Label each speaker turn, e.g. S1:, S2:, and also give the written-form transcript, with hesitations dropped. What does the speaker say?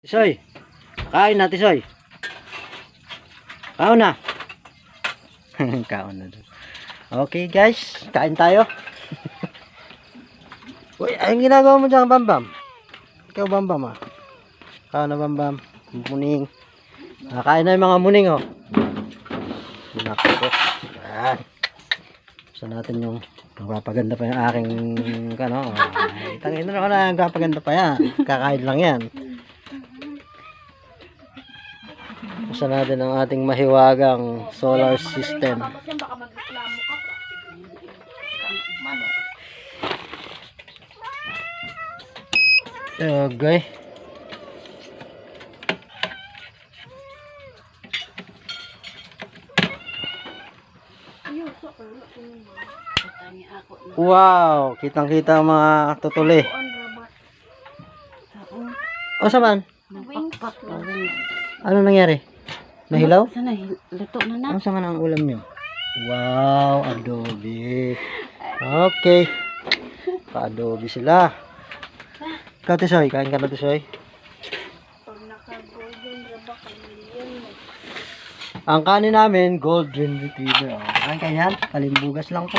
S1: Tisoy, kain na Tisoy. Kaon na. Kaon na doon. Okay guys, kain tayo. Uy, ayun ginagawa mo dyan, Bambam. Ikaw, Bambam ah. Kaon na, Bambam. Muning. Nakain na yung mga muning oh. Nakako. Yan. Gusto natin yung magpapaganda pa yung aking ano. Tangin na na, magpapaganda pa yan. Kakain lang yan. Gusto natin ang ating mahiwagang solar system. Okay. Wow, kitang-kita ang mga tutuli. O saman? Ano nangyari? Nahilaw?
S2: Sana luto na na.
S1: Ano saman ang ulam nyo? Wow, adobe. Okay. Pa-adobe sila. Ikaw, Tisoy, kain ka na, Tisoy. Ang kanin namin, golden retriever. Oh. Kain ka yan? Kalimbugas lang po.